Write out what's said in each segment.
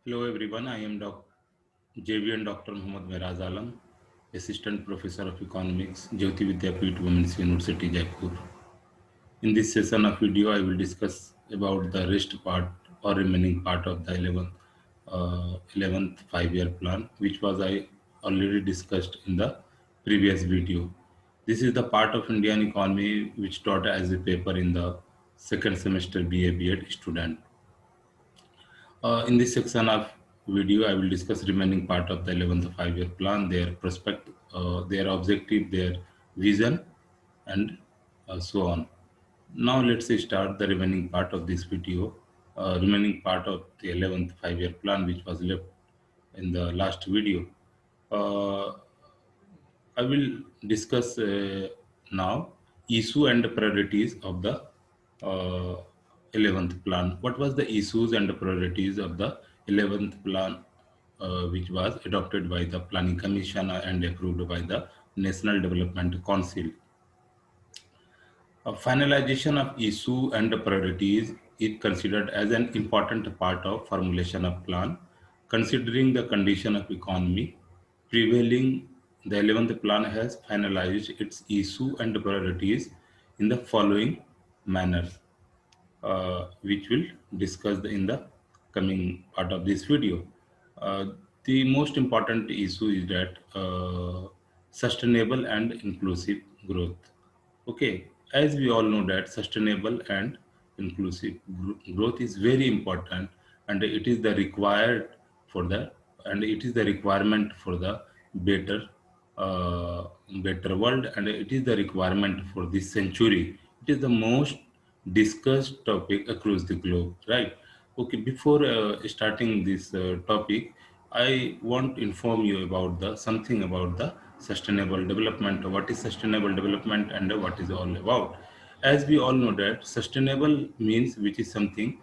Hello everyone, I am JVN Dr. Muhammad Miraz Alam, Assistant Professor of Economics, Jyoti Vidyapeeth Women's University, Jaipur. In this session of video, I will discuss about the rest part or remaining part of the 11th 5-year plan, which was I already discussed in the previous video. This is the part of Indian economy which taught as a paper in the second semester BA B.Ed student. In this section of video, I will discuss remaining part of the 11th 5-year plan, their prospect, their objective, their vision, and so on. Now let's start the remaining part of this video, remaining part of the 11th 5-year plan, which was left in the last video. Uh, I will discuss now issue and priorities of the uh, 11th plan. What was the issues and priorities of the 11th plan, which was adopted by the Planning Commission and approved by the National Development Council? A finalization of issue and priorities is considered as an important part of formulation of plan. Considering the condition of economy prevailing, the 11th plan has finalized its issue and priorities in the following manner, which we'll discuss in the coming part of this video. Uh, the most important issue is that sustainable and inclusive growth. Okay, as we all know that sustainable and inclusive growth is very important, and it is the required for the and it is the requirement for the better uh, better world, and it is the requirement for this century. It is the most discussed topic across the globe, right? Okay, before starting this topic, I want to inform you about the something about the sustainable development. What is sustainable development and what is all about? As we all know that sustainable means which is something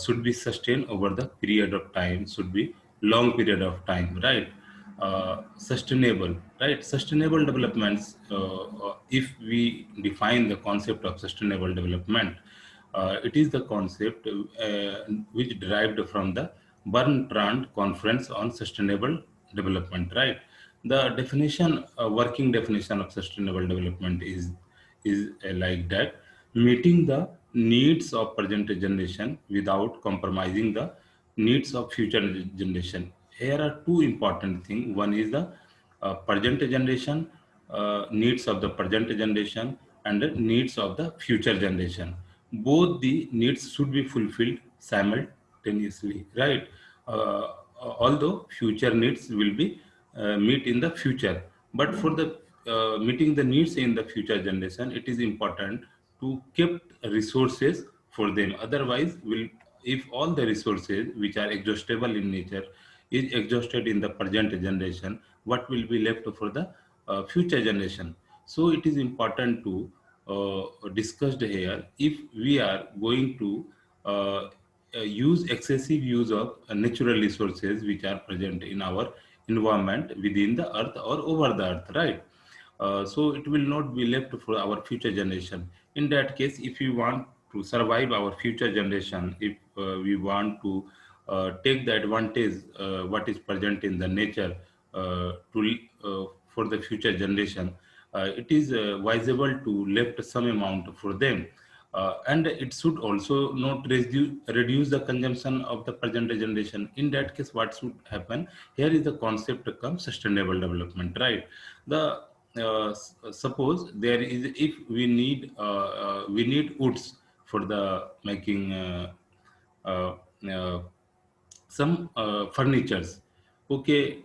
should be sustained over the period of time, should be long period of time, right? Sustainable, right? Sustainable developments, if we define the concept of sustainable development, it is the concept which derived from the Bern-Trant Conference on Sustainable Development, right? The definition, working definition of sustainable development is like that: meeting the needs of present generation without compromising the needs of future generation. Here are two important things. One is the present generation, needs of the present generation, and the needs of the future generation. Both the needs should be fulfilled simultaneously, right? Although future needs will be meet in the future, but for the meeting the needs in the future generation, it is important to keep resources for them. Otherwise, will if all the resources which are exhaustible in nature is exhausted in the present generation, what will be left for the future generation? So it is important to discussed here. If we are going to use excessive use of natural resources which are present in our environment within the earth or over the earth, right? So it will not be left for our future generation. In that case, if we want to survive our future generation, if we want to take the advantage what is present in the nature for the future generation, it is viable to left some amount for them. And it should also not reduce the consumption of the present generation. In that case, what should happen? Here is the concept of sustainable development, right? The suppose there is, if we need woods for the making uh, uh, some furnitures. Okay,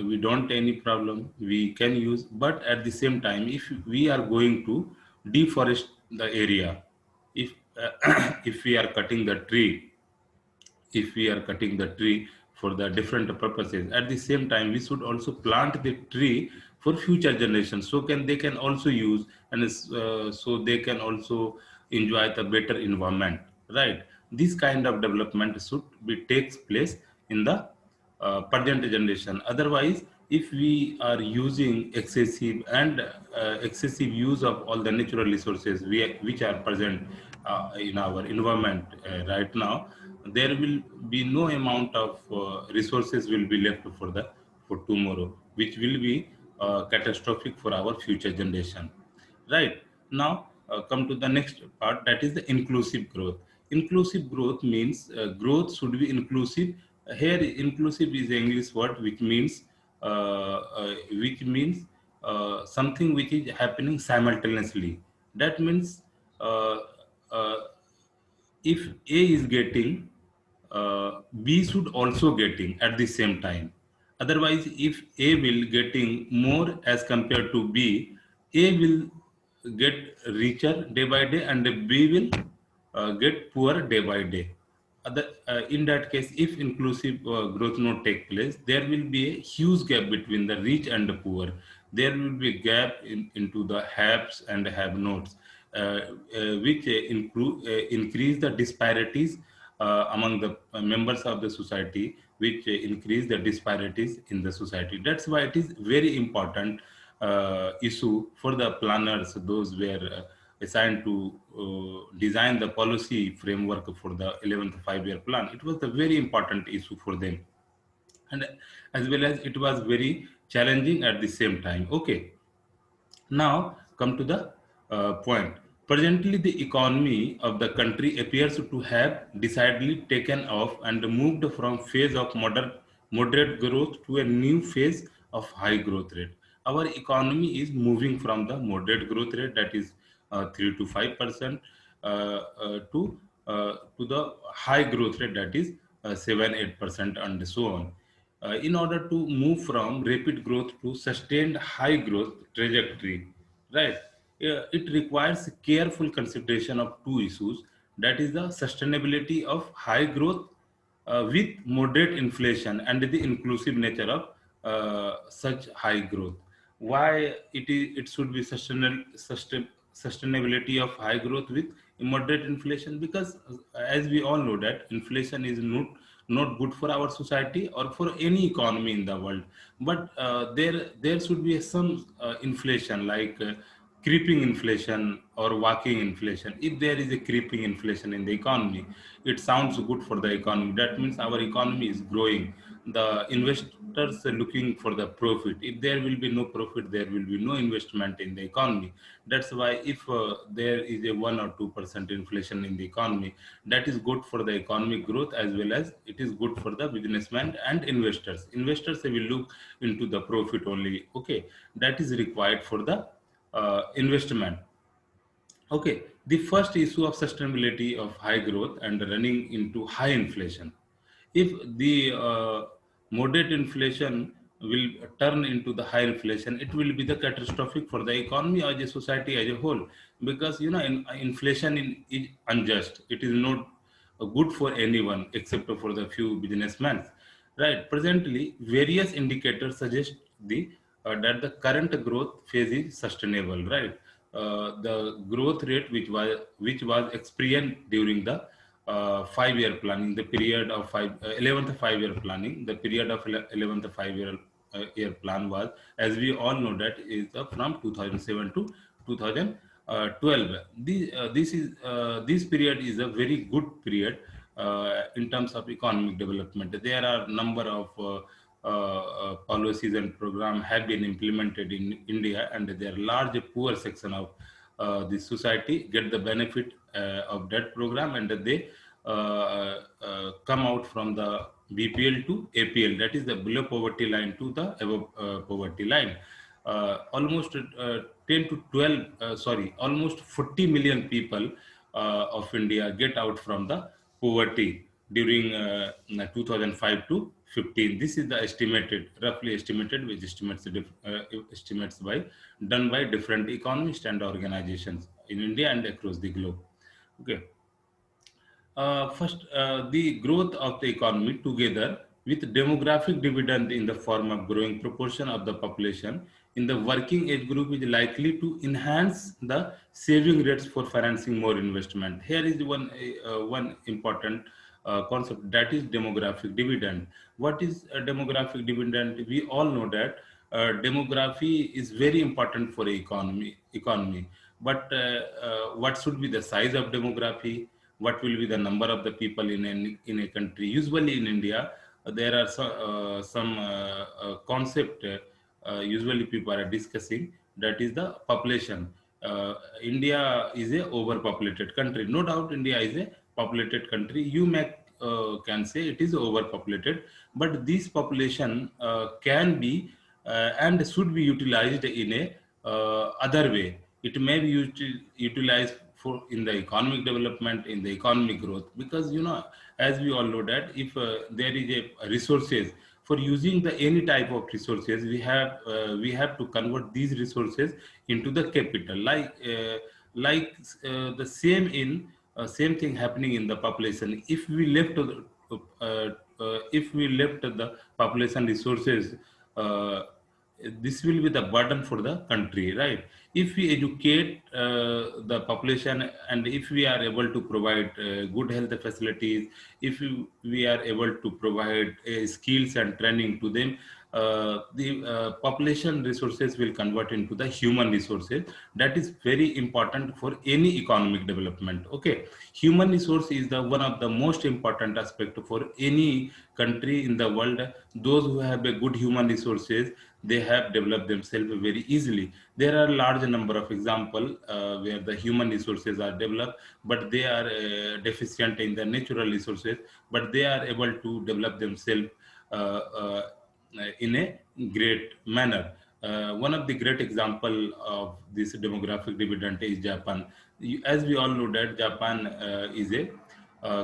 we don't any problem, we can use, but at the same time, if we are going to deforest the area, if if we are cutting the tree, if we are cutting the tree for the different purposes, at the same time we should also plant the tree for future generations, so can they can also use, and so they can also enjoy the better environment, right? This kind of development should be takes place in the present generation. Otherwise, if we are using excessive use of all the natural resources which are present in our environment right now, there will be no amount of resources will be left for tomorrow, which will be catastrophic for our future generation. Right. Now, come to the next part, that is the inclusive growth. Inclusive growth means growth should be inclusive. Here, inclusive is the English word which means something which is happening simultaneously. That means uh, uh, if A is getting, B should also getting at the same time. Otherwise, if A will getting more as compared to B, A will get richer day by day and B will get poor day by day. In that case, if inclusive growth not take place, there will be a huge gap between the rich and the poor. There will be a gap into the haves and have-nots, which increase the disparities among the members of the society, which increase the disparities in the society. That's why it is very important issue for the planners, those were assigned to design the policy framework for the 11th five-year plan. It was a very important issue for them, and as well as it was very challenging at the same time. Okay, now, come to the point. Presently, the economy of the country appears to have decidedly taken off and moved from phase of moderate growth to a new phase of high growth rate. Our economy is moving from the moderate growth rate, that is 3 to 5%, to the high growth rate, that is 7-8%, and so on. In order to move from rapid growth to sustained high growth trajectory, right? It requires careful consideration of two issues, that is the sustainability of high growth with moderate inflation and the inclusive nature of such high growth. Why it should be sustainability of high growth with moderate inflation? Because as we all know that inflation is not good for our society or for any economy in the world. But there should be some inflation, like creeping inflation or walking inflation. If there is a creeping inflation in the economy, it sounds good for the economy. That means our economy is growing. The investors are looking for the profit. If there will be no profit, there will be no investment in the economy. That's why if there is a 1 or 2% inflation in the economy, that is good for the economic growth, as well as it is good for the businessmen and investors. Investors, they will look into the profit only. Okay, that is required for the investment. Okay, the first issue of sustainability of high growth and running into high inflation. If the moderate inflation will turn into the high inflation, it will be the catastrophic for the economy as a society as a whole. Because inflation is unjust. It is not good for anyone except for the few businessmen. Right. Presently, various indicators suggest the that the current growth phase is sustainable. Right. The growth rate which was experienced during the 5-year planning, the period of 11th 5-year planning, the period of 11th 5-year plan was, as we all know, that is from 2007 to 2012. This period is a very good period in terms of economic development. There are number of policies and programs have been implemented in India, and there are large poor section of the society get the benefit of that program, and they come out from the BPL to APL, that is the below poverty line to the above poverty line. Almost 10 to 12, almost 40 million people of India get out from the poverty during 2005 to 15. This is the roughly estimated, which estimates by done by different economists and organizations in India and across the globe. Okay. First, the growth of the economy together with demographic dividend in the form of growing proportion of the population in the working age group is likely to enhance the saving rates for financing more investment. Here is one important concept, that is demographic dividend. What is a demographic dividend? We all know that demography is very important for economy. But what should be the size of demography? what will be the number of the people in a country. Usually in India, there are some concept usually people are discussing, that is the population. India is a overpopulated country. No doubt, India is a populated country. You may can say it is overpopulated, but this population can be and should be utilized in a other way. It may be utilized for in the economic development, in the economic growth, because as we all know that if there is a resources, for using the any type of resources, we have to convert these resources into the capital, like the same thing happening in the population. If we left the population resources, uh, this will be the burden for the country, right? If we educate the population, and if we are able to provide good health facilities, if we are able to provide skills and training to them, the population resources will convert into the human resources. That is very important for any economic development. Okay, human resource is the one of the most important aspect for any country in the world. Those who have a good human resources, they have developed themselves very easily. There are large number of example where the human resources are developed, but they are deficient in the natural resources, but they are able to develop themselves uh, uh, in a great manner. One of the great example of this demographic dividend is Japan. As we all know that Japan is a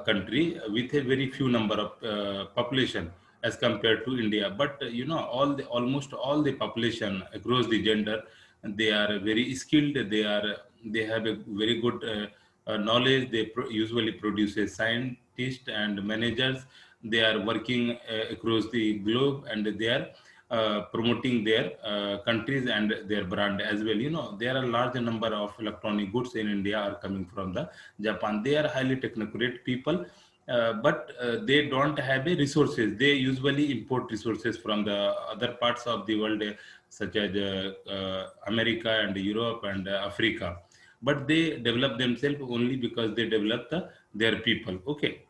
country with a very few number of population as compared to India. But almost all the population across the gender, they are very skilled. They have a very good knowledge. They usually produce scientists and managers. They are working across the globe, and they are promoting their countries and their brand as well. There are large number of electronic goods in India are coming from the Japan. They are highly technocratic people, but they don't have a resources. They usually import resources from the other parts of the world, such as America and Europe and Africa. But they develop themselves only because they develop their people. Okay,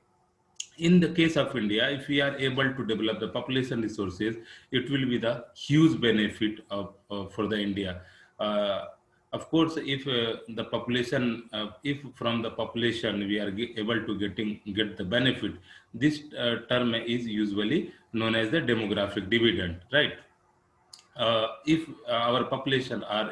in the case of India, if we are able to develop the population resources, it will be the huge benefit for the India. Uh, of course, if the population, if from the population we are able to get the benefit, this term is usually known as the demographic dividend, right? If our population are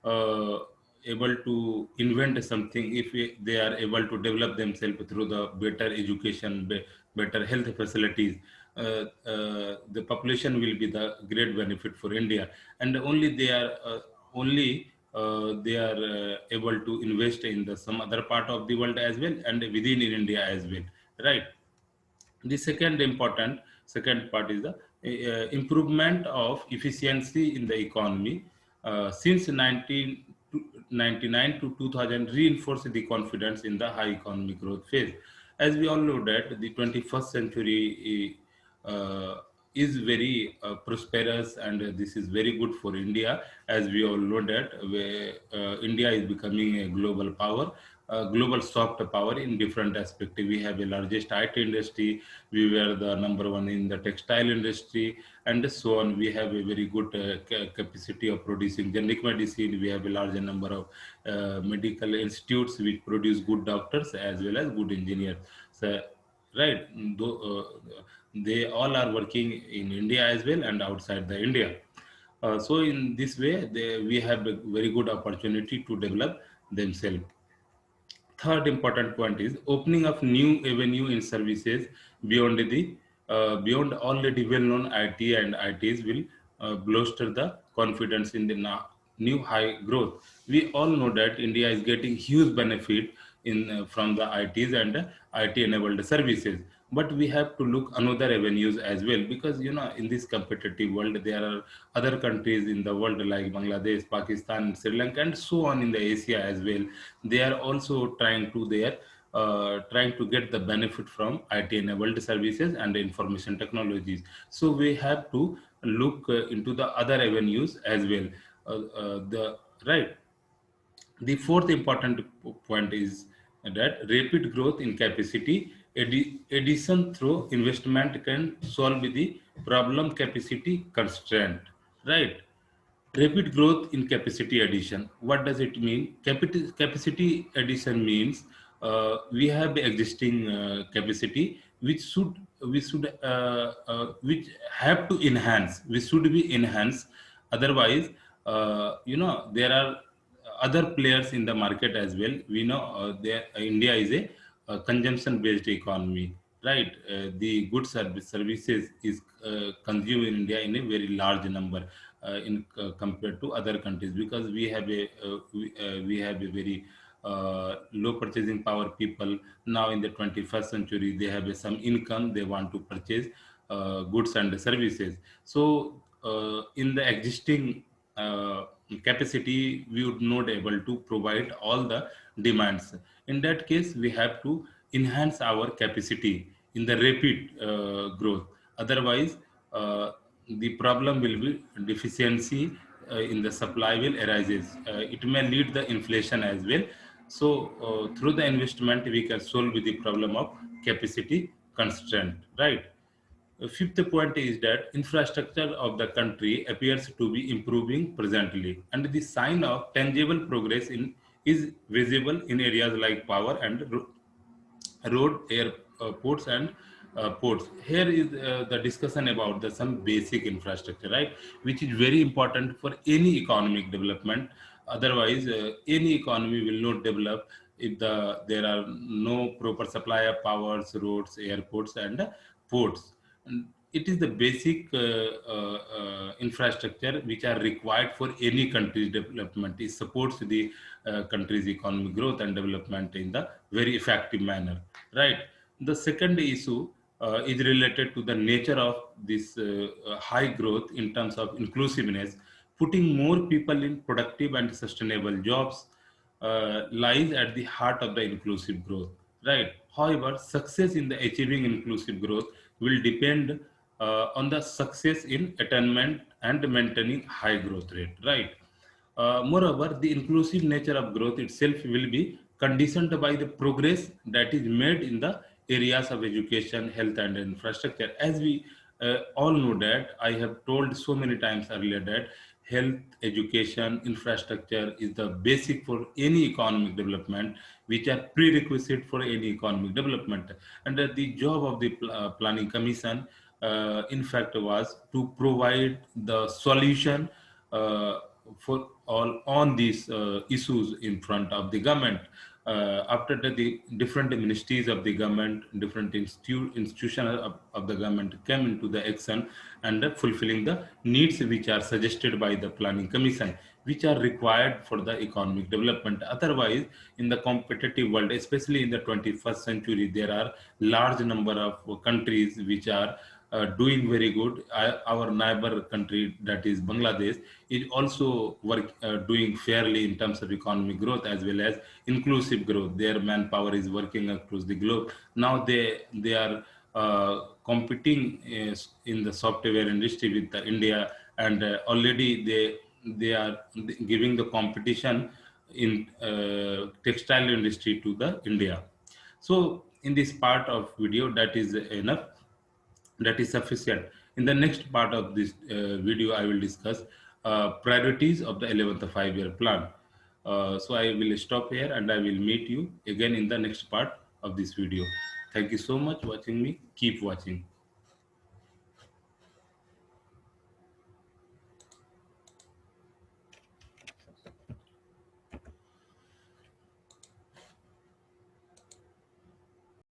uh, able to invent something, if they are able to develop themselves through the better education, better health facilities, the population will be the great benefit for India. And only they are able to invest in the some other part of the world as well, and within in India as well, right? The second part is the improvement of efficiency in the economy. Since 1999 to 2000, reinforced the confidence in the high economic growth phase. As we all know that the 21st century is very prosperous, and this is very good for India. As we all know that India is becoming a global power, global soft power in different aspects. We have the largest IT industry. We were the number one in the textile industry, and so on. We have a very good capacity of producing generic medicine. We have a larger number of medical institutes which produce good doctors as well as good engineers. So, right, they all are working in India as well and outside the India. So in this way, we have a very good opportunity to develop themselves. Third important point is opening of new avenue in services beyond already well-known IT, and ITs will bolster the confidence in the new high growth. We all know that India is getting huge benefit in from the ITs and IT-enabled services, but we have to look another avenues as well, because in this competitive world there are other countries in the world like Bangladesh, Pakistan, Sri Lanka, and so on in the Asia as well. They are also trying to get the benefit from IT enabled services and information technologies. So we have to look into the other avenues as well. The right. The fourth important point is that rapid growth in capacity addition through investment can solve the problem capacity constraint, right? Rapid growth in capacity addition. What does it mean? Capacity addition means we have existing capacity which have to enhance. We should be enhanced. Otherwise, there are other players in the market as well. We know India is a consumption-based economy, right? The goods services is consumed in India in a very large number in compared to other countries, because we have a very low purchasing power people. Now in the 21st century, they have some income, they want to purchase goods and services. So in the existing capacity, we would not able to provide all the demands. In that case, we have to enhance our capacity in the rapid growth. Otherwise, the problem will be deficiency in the supply will arises. It may lead the inflation as well. So through the investment, we can solve the problem of capacity constraint, right? Fifth point is that infrastructure of the country appears to be improving presently, and the sign of tangible progress in is visible in areas like power and road, airports, and ports. Here is the discussion about the some basic infrastructure, right, which is very important for any economic development. Otherwise, any economy will not develop if there are no proper supply of powers, roads, airports, and ports. And it is the basic infrastructure which are required for any country's development. It supports the country's economic growth and development in the very effective manner, right? The second issue is related to the nature of this high growth in terms of inclusiveness. Putting more people in productive and sustainable jobs lies at the heart of the inclusive growth, right? However, success in the achieving inclusive growth will depend on the success in attainment and maintaining high growth rate, right? Moreover, the inclusive nature of growth itself will be conditioned by the progress that is made in the areas of education, health, and infrastructure. As we all know that, I have told so many times earlier that health, education, infrastructure is the basic for any economic development, which are prerequisite for any economic development. And the job of the planning commission, in fact, was to provide the solution for all on these issues in front of the government. After that, the different ministries of the government, different institutions of the government came into the action and fulfilling the needs which are suggested by the planning commission, which are required for the economic development. Otherwise, in the competitive world, especially in the 21st century, there are large number of countries which are doing very good. Our neighbor country, that is Bangladesh, is also doing fairly in terms of economic growth as well as inclusive growth. Their manpower is working across the globe. Now they are competing in the software industry with India, and already they are giving the competition in textile industry to the India. So in this part of video, that is enough, that is sufficient. In the next part of this video, I will discuss priorities of the 11th five-year plan. So I will stop here and I will meet you again in the next part of this video. Thank you so much watching me. Keep watching.